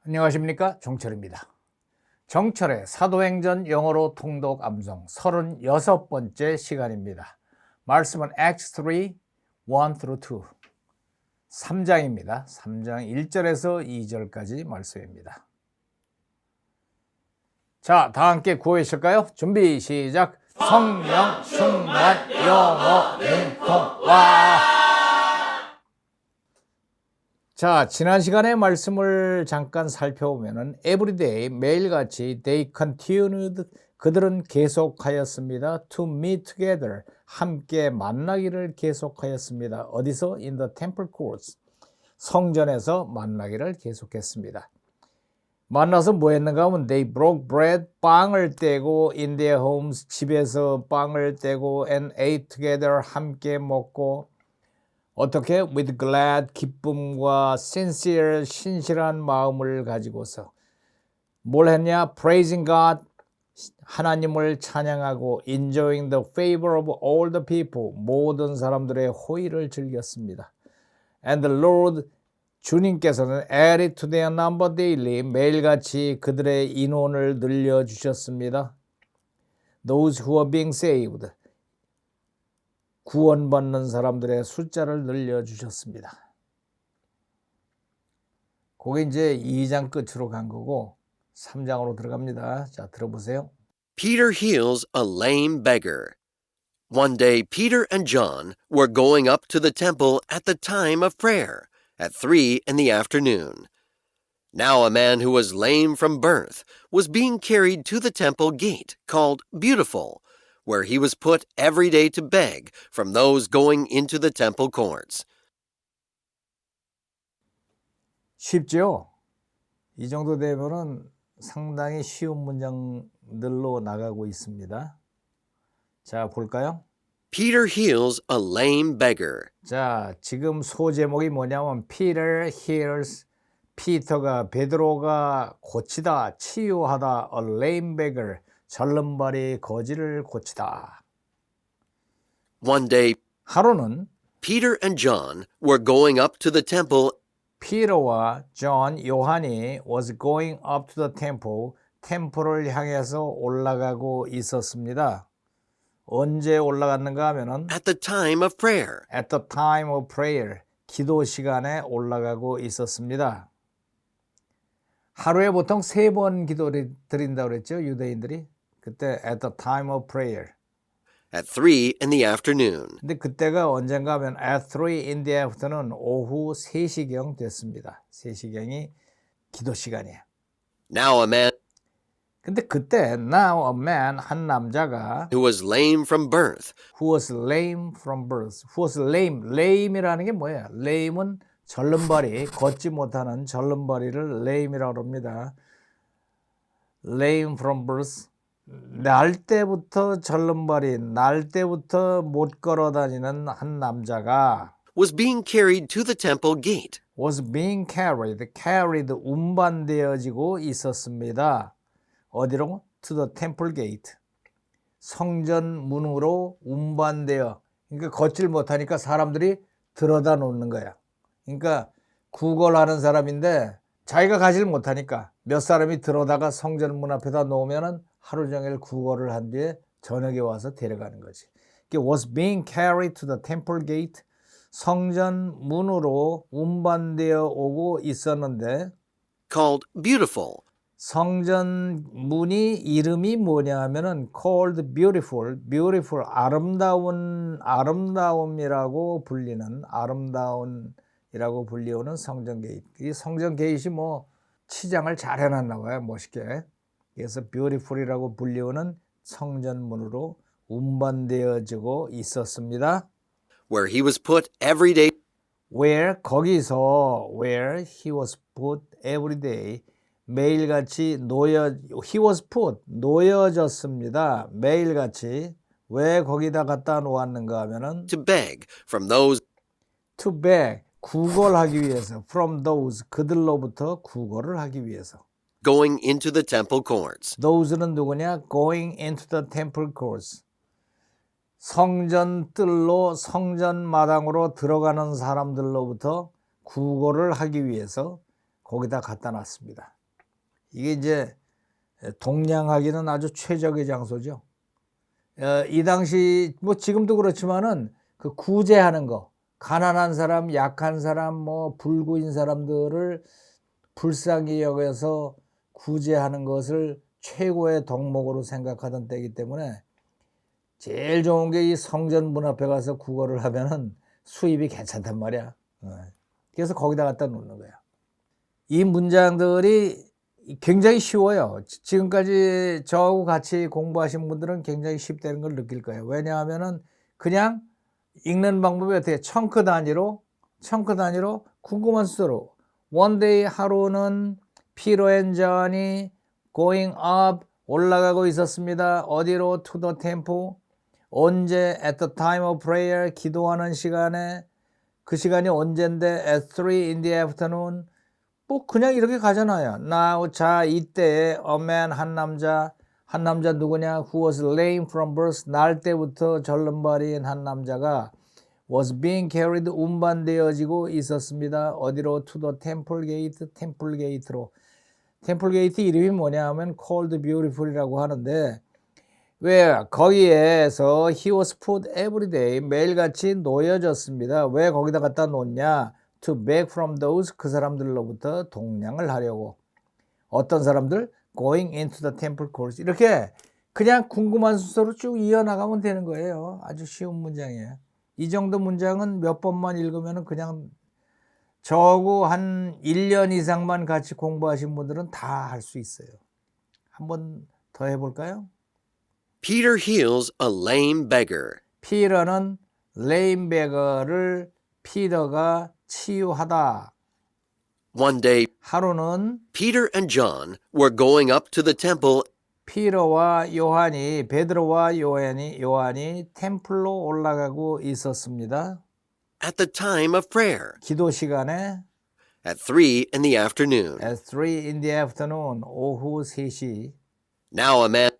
안녕하십니까, 정철입니다. 정철의 사도행전 영어로 통독 암송 36번째 시간입니다. 말씀은 Acts 3, 1-2 3장입니다. 3장 1절에서 2절까지 말씀입니다. 자, 다 함께 구호하실까요? 준비 시작. 성령 충만 영어 능통와. 자, 지난 시간의 말씀을 잠깐 살펴보면은 everyday 매일같이 they continued 그들은 계속하였습니다. to meet together 함께 만나기를 계속하였습니다. 어디서? in the temple courts 성전에서 만나기를 계속했습니다. 만나서 뭐 했는가 하면 they broke bread 빵을 떼고 in their homes 집에서 빵을 떼고 and ate together 함께 먹고 어떻게? with glad 기쁨과 sincere 신실한 마음을 가지고서 뭘 했냐? praising God 하나님을 찬양하고 enjoying the favor of all the people 모든 사람들의 호의를 즐겼습니다. and the Lord 주님께서는 added to their number daily 매일같이 그들의 인원을 늘려주셨습니다. those who are being saved 구원받는 사람들의 숫자를 늘려주셨습니다. 그게 이제 2장 끝으로 간 거고 3장으로 들어갑니다. 자, 들어보세요. Peter heals a lame beggar. One day Peter and John were going up to the temple at the time of prayer, at 3 in the afternoon. Now a man who was lame from birth was being carried to the temple gate, called Beautiful, where he was put every day to beg from those going into the temple courts. 쉽죠? 이 정도 되면은 상당히 쉬운 문장들로 나가고 있습니다. 자, 볼까요? Peter heals a lame beggar. 자, 지금 소제목이 뭐냐면 Peter heals 베드로가 고치다, 치유하다 a lame beggar 절름발이 거지를 고치다. One day 하루는 Peter and John were going up to the temple. 피터와 존, 요한이 was going up to the temple, 템플을 향해서 올라가고 있었습니다. 언제 올라갔는가 하면은 At the time of prayer. at the time of prayer, 기도 시간에 올라가고 있었습니다. 하루에 보통 3번 기도를 드린다고 그랬죠, 유대인들이. 그때 at the time of prayer. At 3 in the afternoon. 근데 그때가 언젠가 하면 at 3 in the afternoon, 오후 3시경 됐습니다. 3시경이 기도 시간이에요. Now a man 근데 그때 now a man, 한 남자가 who was lame from birth who was lame from birth. who was lame. lame이라는 게 뭐예요? lame은 절름발이, 걷지 못하는 절름발이를 lame이라고 합니다. lame from birth. 날 때부터 절름발이, 날 때부터 못 걸어 다니는 한 남자가 was being carried to the temple gate. was being carried, 운반되어지고 있었습니다. 어디로? to the temple gate. 성전 문으로 운반되어, 그러니까 걷질 못하니까 사람들이 들어다 놓는 거야. 그러니까 구걸하는 사람인데 자기가 가질 못하니까 몇 사람이 들어다가 성전 문 앞에다 놓으면은 하루 종일 구걸을 한 뒤에 저녁에 와서 데려가는 거지. 이게 was being carried to the temple gate. 성전 문으로 운반되어 오고 있었는데 Called Beautiful. 성전 문이 이름이 뭐냐 하면은 called beautiful, 아름다움이라고 불리는, 아름다운이라고 불리우는 성전 게이트. 이 성전 게이트이 뭐 치장을 잘 해놨나 봐요, 멋있게. 그래서 beautiful이라고 불리우는 성전 문으로 운반되어지고 있었습니다. Where he was put every day. where he was put every day. 매일같이 he was put, 놓여졌습니다. 매일같이. 왜 거기다 갖다 놓았는가 하면은 To beg from those. to beg, 구걸하기 위해서. from those, 그들로부터 구걸을 하기 위해서. Going into the temple courts. those는 누구냐? going into the temple courts. 성전 뜰로, 성전 마당으로 들어가는 사람들로부터 구걸을 하기 위해서 거기다 갖다 놨습니다. 이게 이제 동냥하기는 아주 최적의 장소죠. 이 당시 뭐 지금도 그렇지만은 그 구제하는 거, 가난한 사람, 약한 사람, 뭐 불구인 사람들을 불쌍히 여겨서 구제하는 것을 최고의 덕목으로 생각하던 때이기 때문에 제일 좋은 게 이 성전 문 앞에 가서 구걸을 하면은 수입이 괜찮단 말이야. 그래서 거기다 갖다 놓는 거야. 이 문장들이 굉장히 쉬워요. 지금까지 저하고 같이 공부하신 분들은 굉장히 쉽다는 걸 느낄 거예요. 왜냐하면은 그냥 읽는 방법이 어떻게 청크 단위로 궁금한 수로 one day 하루는 피터 앤 존이 going up 올라가고 있었습니다. 어디로? to the temple. 언제? at the time of prayer 기도하는 시간에. 그 시간이 언젠데? at 3 in the afternoon. 뭐 그냥 이렇게 가잖아요. Now 자 이때 a man 한 남자 누구냐? Who was lame from birth 날 때부터 절름발이인 한 남자가 was being carried 운반되어지고 있었습니다. 어디로? to the temple gate 템플 게이트로. 템플 게이트 이름이 뭐냐 하면 called beautiful이라고 하는데 왜 거기에서 he was put every day 매일같이 놓여졌습니다. 왜 거기다 갖다 놓냐? to beg from those 그 사람들로부터 동냥을 하려고. 어떤 사람들? going into the temple courts. 이렇게 그냥 궁금한 순서로 쭉 이어나가면 되는 거예요. 아주 쉬운 문장이에요. 이 정도 문장은 몇 번만 읽으면 그냥 저하고 한 1년 이상만 같이 공부하신 분들은 다 할 수 있어요. 한번 더 해볼까요? Peter heals a lame beggar. 피터는 레임 베거를 피터가 치유하다. One day, 하루는 Peter and John were going up to the temple 피터와 요한이 베드로와 요한이 템플로 올라가고 있었습니다. at the time of prayer 기도 시간에 at 3 in the afternoon. at 3 in the afternoon 오후 3시 Now a man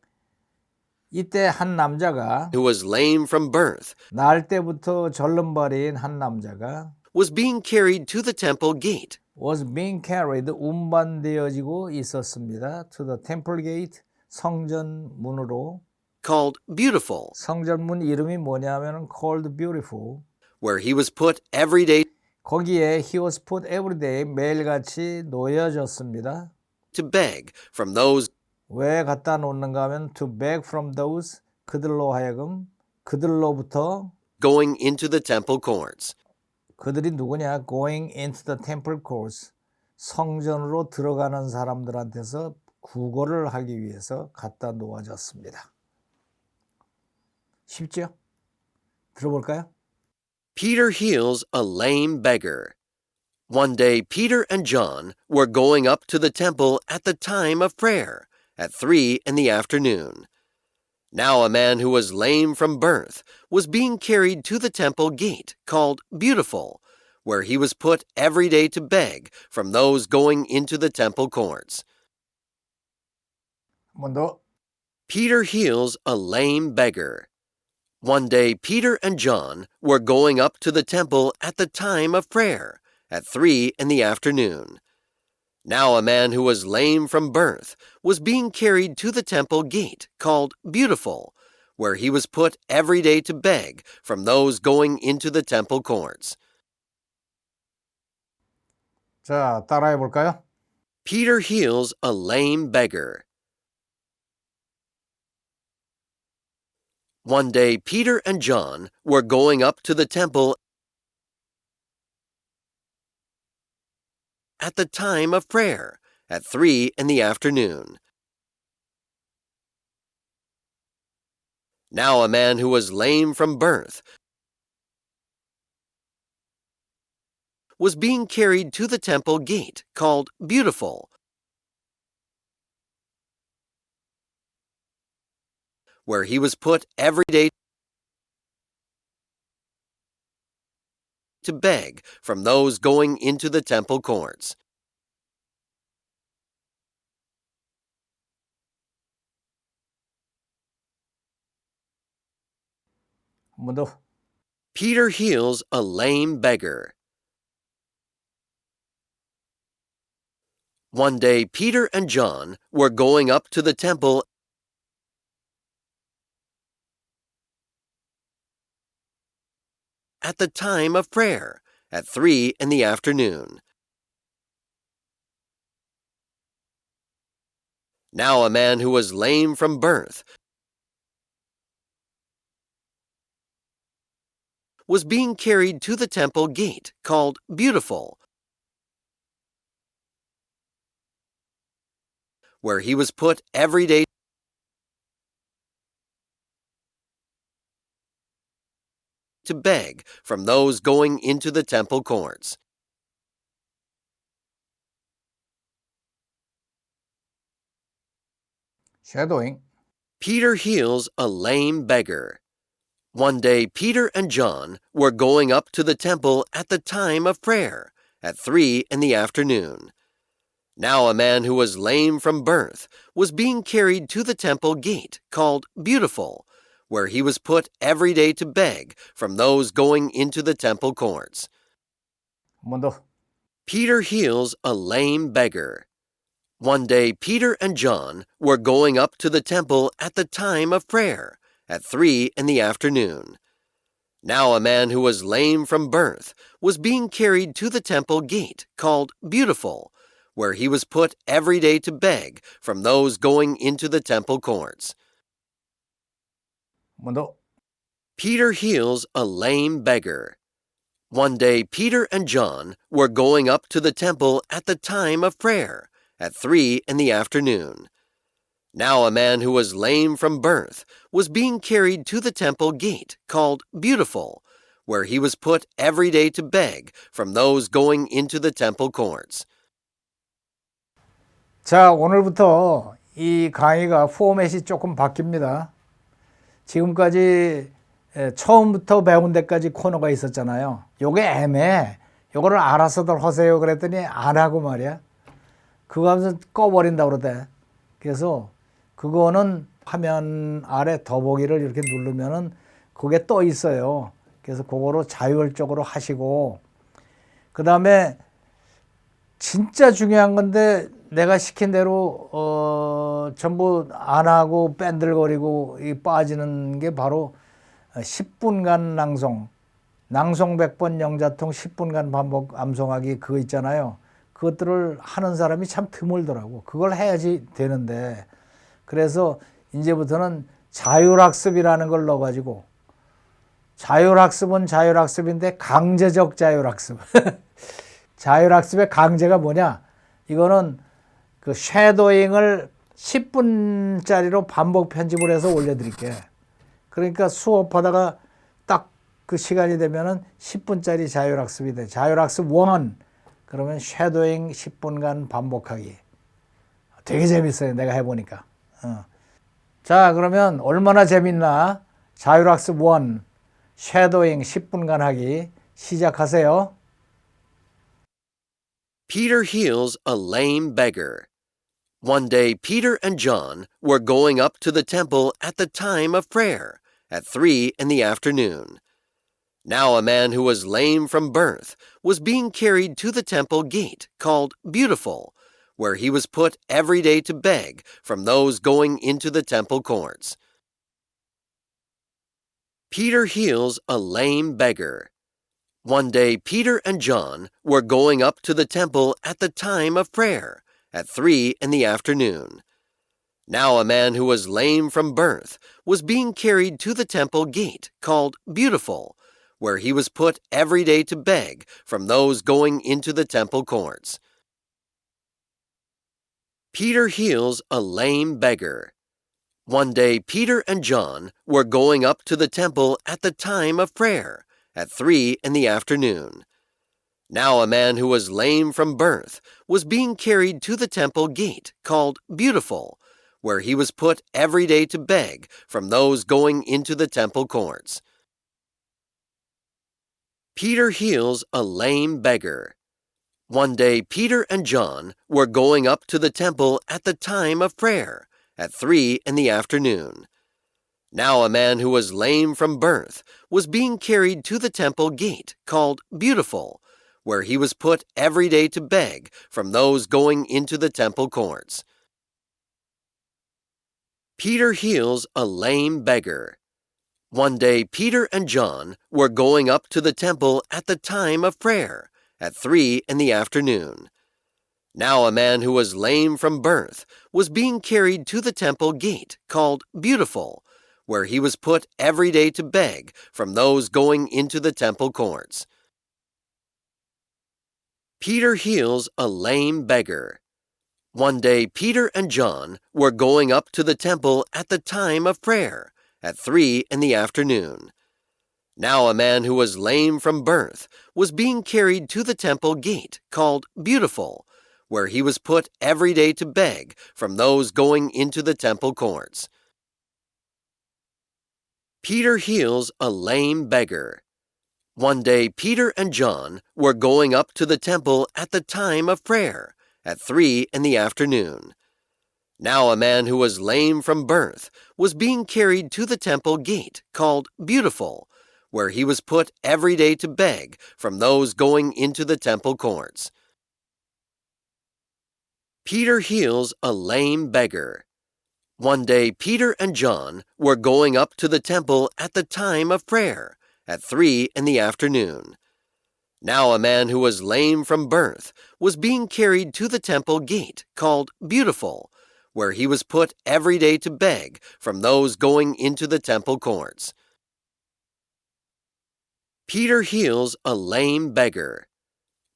이때 한 남자가 who was lame from birth 날 때부터 절름발이인 한 남자가 was being carried to the temple gate. was being carried 운반되어지고 있었습니다. to the temple gate 성전 문으로. Called Beautiful, 성전문 이름이 뭐냐면은 called beautiful. where he was put every day 거기에 he was put every day 매일같이 놓여졌습니다. to beg from those 왜 갖다 놓는가 하면 to beg from those 그들로 하여금 그들로부터 going into the temple courts. 그들이 누구냐? going into the temple courts 성전으로 들어가는 사람들한테서 구걸을 하기 위해서 갖다 놓아졌습니다. 쉽죠? 들어볼까요? Peter heals a lame beggar. One day, Peter and John were going up to the temple at the time of prayer, at 3 in the afternoon. Now a man who was lame from birth was being carried to the temple gate, called Beautiful, where he was put every day to beg from those going into the temple courts. 한 번 더. Peter heals a lame beggar. One day, Peter and John were going up to the temple at the time of prayer, at 3 in the afternoon. Now a man who was lame from birth was being carried to the temple gate, called Beautiful, where he was put every day to beg from those going into the temple courts. 자, 따라해 볼까요? Peter heals a lame beggar. One day, Peter and John were going up to the temple at the time of prayer, at 3 in the afternoon. Now a man who was lame from birth was being carried to the temple gate, called Beautiful, where he was put every day to beg from those going into the temple courts. 한 번 더. Peter heals a lame beggar. One day, Peter and John were going up to the temple at the time of prayer, at 3 in the afternoon. Now a man who was lame from birth was being carried to the temple gate, called Beautiful, where he was put every day to beg from those going into the temple courts. 쉐도잉. Peter heals a lame beggar. One day, Peter and John were going up to the temple at the time of prayer, at 3 in the afternoon. Now a man who was lame from birth was being carried to the temple gate, called Beautiful, where he was put every day to beg from those going into the temple courts. 한 번 더. Peter heals a lame beggar. One day, Peter and John were going up to the temple at the time of prayer, at 3 in the afternoon. Now a man who was lame from birth was being carried to the temple gate, called Beautiful, where he was put every day to beg from those going into the temple courts. 한 번 더. Peter heals a lame beggar. One day, Peter and John were going up to the temple at the time of prayer, at 3 in the afternoon. Now a man who was lame from birth was being carried to the temple gate, called Beautiful, where he was put every day to beg from those going into the temple courts. 자, 오늘부터 이 강의가 포맷이 조금 바뀝니다. 지금까지 처음부터 배운 데까지 코너가 있었잖아요. 요게 애매해. 요거를 알아서들 하세요 그랬더니 안 하고 말이야. 그거 하면서 꺼버린다고 그러대. 그래서 그거는 화면 아래 더보기를 이렇게 누르면은 그게 떠 있어요. 그래서 그거로 자율적으로 하시고, 그 다음에 진짜 중요한 건데 내가 시킨 대로 전부 안 하고 뺀들거리고 빠지는 게 바로 10분간 낭송 100번 영자통 10분간 반복 암송하기 그거 있잖아요. 그것들을 하는 사람이 참 드물더라고. 그걸 해야지 되는데, 그래서 이제부터는 자율학습이라는 걸 넣어가지고, 자율학습은 자율학습인데 강제적 자율학습. 자율학습의 강제가 뭐냐? 이거는 그 쉐도잉을 10분짜리로 반복 편집을 해서 올려드릴게. 그러니까 수업하다가 딱 그 시간이 되면은 10분짜리 자율학습이 돼. 자율학습 1. 그러면 쉐도잉 10분간 반복하기. 되게 재밌어요. 내가 해보니까. 자, 그러면 얼마나 재밌나? 자율학습 1. 쉐도잉 10분간 하기. 시작하세요. Peter heals a lame beggar. One day, Peter and John were going up to the temple at the time of prayer, at 3 in the afternoon. Now a man who was lame from birth was being carried to the temple gate, called Beautiful, where he was put every day to beg from those going into the temple courts. Peter heals a lame beggar. One day, Peter and John were going up to the temple at the time of prayer, at 3 in the afternoon. Now a man who was lame from birth was being carried to the temple gate, called Beautiful, where he was put every day to beg from those going into the temple courts. Peter heals a lame beggar. One day, Peter and John were going up to the temple at the time of prayer, at 3 in the afternoon. Now a man who was lame from birth was being carried to the temple gate, called Beautiful, where he was put every day to beg from those going into the temple courts. Peter heals a lame beggar. One day, Peter and John were going up to the temple at the time of prayer, at 3 in the afternoon. Now a man who was lame from birth was being carried to the temple gate, called Beautiful, where he was put every day to beg from those going into the temple courts. Peter heals a lame beggar. One day Peter and John were going up to the temple at the time of prayer, at 3 in the afternoon. Now a man who was lame from birth was being carried to the temple gate called Beautiful, where he was put every day to beg from those going into the temple courts. Peter heals a lame beggar. One day Peter and John were going up to the temple at the time of prayer, at 3 in the afternoon. Now a man who was lame from birth was being carried to the temple gate called Beautiful, where he was put every day to beg from those going into the temple courts. Peter heals a lame beggar. One day Peter and John were going up to the temple at the time of prayer, at 3 in the afternoon. Now a man who was lame from birth was being carried to the temple gate called Beautiful, where he was put every day to beg from those going into the temple courts. Peter heals a lame beggar. One day Peter and John were going up to the temple at the time of prayer, at 3 in the afternoon. Now a man who was lame from birth was being carried to the temple gate called Beautiful, where he was put every day to beg from those going into the temple courts. Peter heals a lame beggar.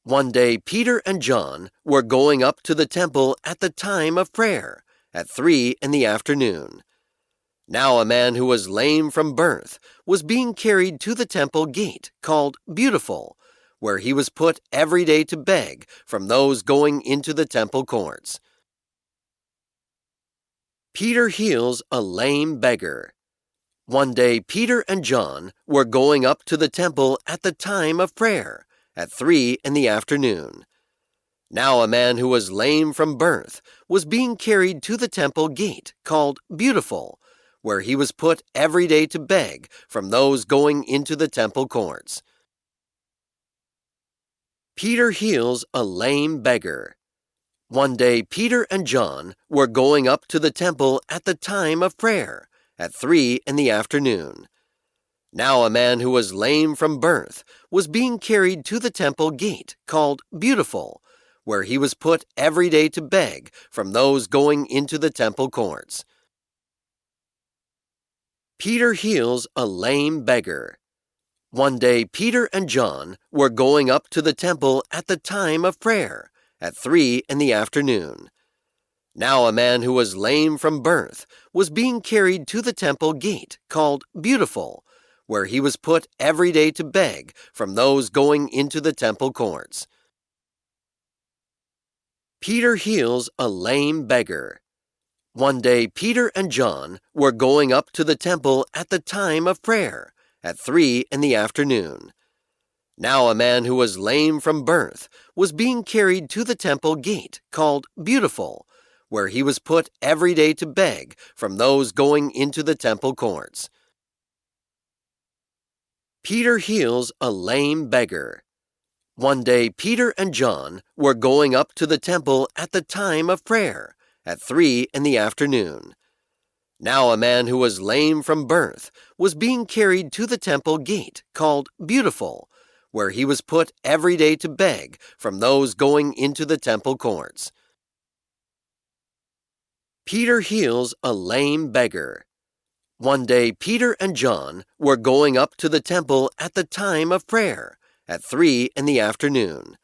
One day Peter and John were going up to the temple at the time of prayer, at 3 in the afternoon. Now a man who was lame from birth was being carried to the temple gate called Beautiful, where he was put every day to beg from those going into the temple courts. Peter heals a lame beggar. One day Peter and John were going up to the temple at the time of prayer, at 3 in the afternoon. Now a man who was lame from birth was being carried to the temple gate called Beautiful, where he was put every day to beg from those going into the temple courts. Peter heals a lame beggar. One day Peter and John were going up to the temple at the time of prayer, at 3 in the afternoon. Now a man who was lame from birth was being carried to the temple gate called Beautiful, where he was put every day to beg from those going into the temple courts. Peter heals a lame beggar. One day Peter and John were going up to the temple at the time of prayer, at 3 in the afternoon. Now a man who was lame from birth was being carried to the temple gate called Beautiful, where he was put every day to beg from those going into the temple courts. Peter heals a lame beggar. One day Peter and John were going up to the temple at the time of prayer, at 3 in the afternoon. Now a man who was lame from birth was being carried to the temple gate called Beautiful, where he was put every day to beg from those going into the temple courts. Peter heals a lame beggar. One day Peter and John were going up to the temple at the time of prayer, at 3 in the afternoon. Now a man who was lame from birth was being carried to the temple gate called Beautiful, where he was put every day to beg from those going into the temple courts. Peter heals a lame beggar. One day Peter and John were going up to the temple at the time of prayer, at 3 in the afternoon.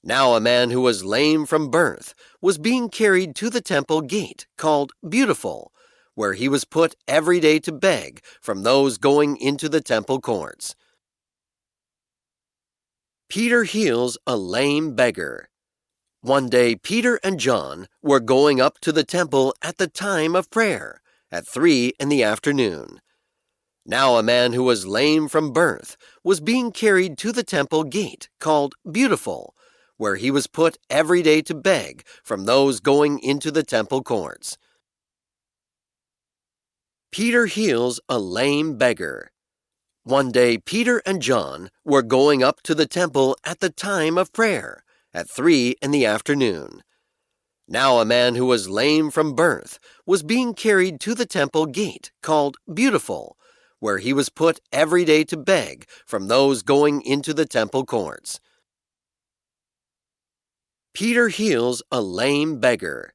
Now a man who was lame from birth was being carried to the temple gate called Beautiful, where he was put every day to beg from those going into the temple courts. Peter heals a lame beggar. One day Peter and John were going up to the temple at the time of prayer, at 3 in the afternoon. Now a man who was lame from birth was being carried to the temple gate called Beautiful, where he was put every day to beg from those going into the temple courts. Peter heals a lame beggar. One day Peter and John were going up to the temple at the time of prayer, at 3 in the afternoon. Now a man who was lame from birth was being carried to the temple gate called Beautiful, where he was put every day to beg from those going into the temple courts. Peter heals a lame beggar.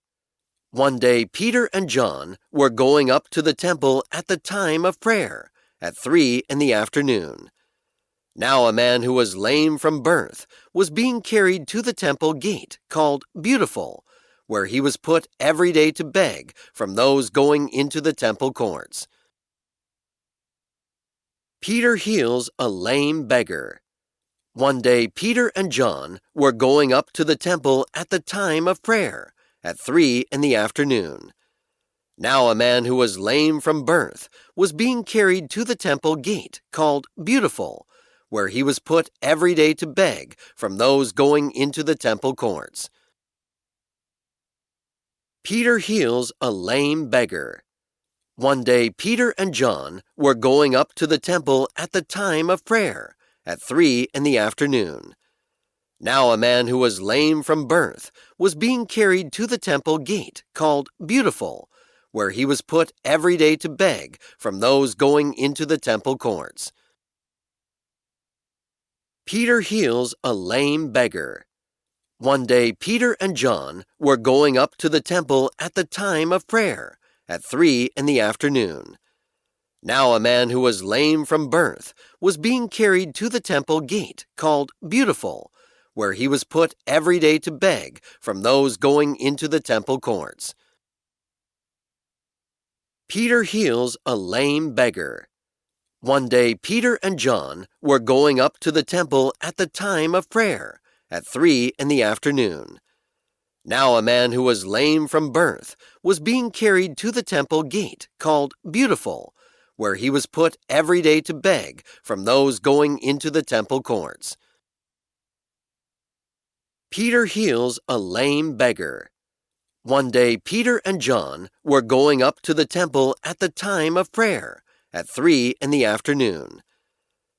One day Peter and John were going up to the temple at the time of prayer, at 3 in the afternoon. Now a man who was lame from birth was being carried to the temple gate called Beautiful, where he was put every day to beg from those going into the temple courts. Peter heals a lame beggar. One day Peter and John were going up to the temple at the time of prayer, at 3 in the afternoon. Now a man who was lame from birth was being carried to the temple gate called Beautiful, where he was put every day to beg from those going into the temple courts. Peter heals a lame beggar. One day Peter and John were going up to the temple at the time of prayer, at 3 in the afternoon. Now a man who was lame from birth was being carried to the temple gate called Beautiful, where he was put every day to beg from those going into the temple courts. Peter heals a lame beggar. One day Peter and John were going up to the temple at the time of prayer, at 3 in the afternoon. Now a man who was lame from birth was being carried to the temple gate called Beautiful, where he was put every day to beg from those going into the temple courts. Peter heals a lame beggar. One day Peter and John were going up to the temple at the time of prayer, at 3 in the afternoon. Now a man who was lame from birth was being carried to the temple gate called Beautiful, where he was put every day to beg from those going into the temple courts. Peter heals a lame beggar. One day Peter and John were going up to the temple at the time of prayer, at 3 in the afternoon.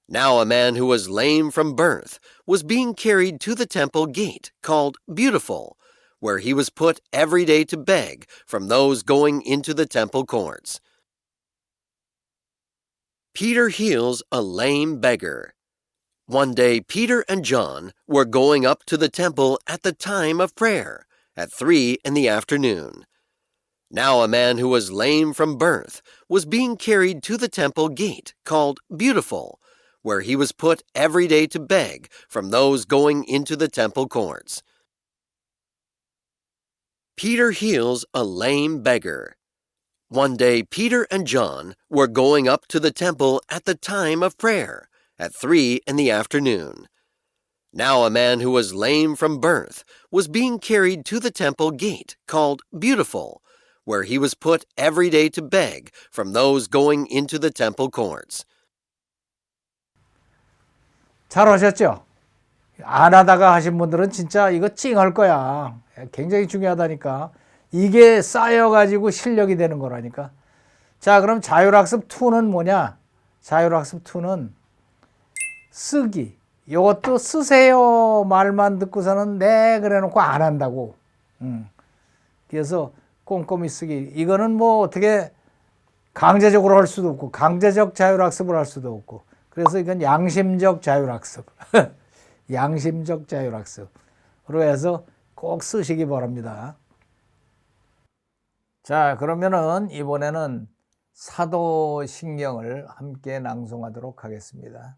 Now a man who was lame from birth was being carried to the temple gate called Beautiful, where he was put every day to beg from those going into the temple courts. Peter heals a lame beggar. One day Peter and John were going up to the temple at the time of prayer, at 3 in the afternoon. Now a man who was lame from birth was being carried to the temple gate called Beautiful, where he was put every day to beg from those going into the temple courts. Peter heals a lame beggar. One day Peter and John were going up to the temple at the time of prayer, at 3 in the afternoon. Now a man who was lame from birth was being carried to the temple gate called Beautiful, where he was put every day to beg from those going into the temple courts. 잘 하셨죠? 안 하다가 하신 분들은 진짜 이거 찡할 거야. 굉장히 중요하다니까. 이게 쌓여가지고 실력이 되는 거라니까. 자, 그럼 자율학습 2는 뭐냐? 자율학습 2는 쓰기. 이것도 쓰세요 말만 듣고서는 네 그래 놓고 안 한다고. 그래서 꼼꼼히 쓰기. 이거는 뭐 어떻게 강제적으로 할 수도 없고 강제적 자율학습을 할 수도 없고. 그래서 이건 양심적 자율학습. 양심적 자율학습으로 해서 꼭 쓰시기 바랍니다. 자, 그러면은 이번에는 사도신경을 함께 낭송하도록 하겠습니다.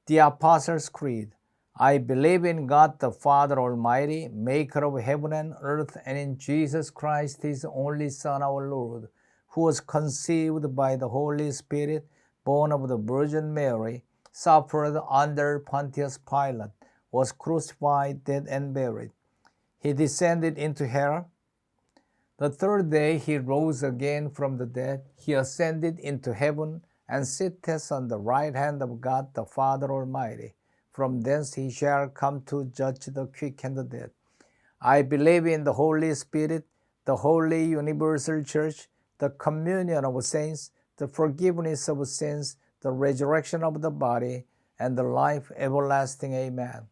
The Apostles' Creed. I believe in God the Father Almighty, maker of heaven and earth, and in Jesus Christ, his only Son, our Lord, who was conceived by the Holy Spirit, born of the Virgin Mary, suffered under Pontius Pilate, was crucified, dead, and buried. He descended into hell. The third day he rose again from the dead. He ascended into heaven and sitteth on the right hand of God the Father Almighty. From thence he shall come to judge the quick and the dead. I believe in the Holy Spirit, the holy universal church, the communion of saints, the forgiveness of sins, the resurrection of the body, and the life everlasting. Amen.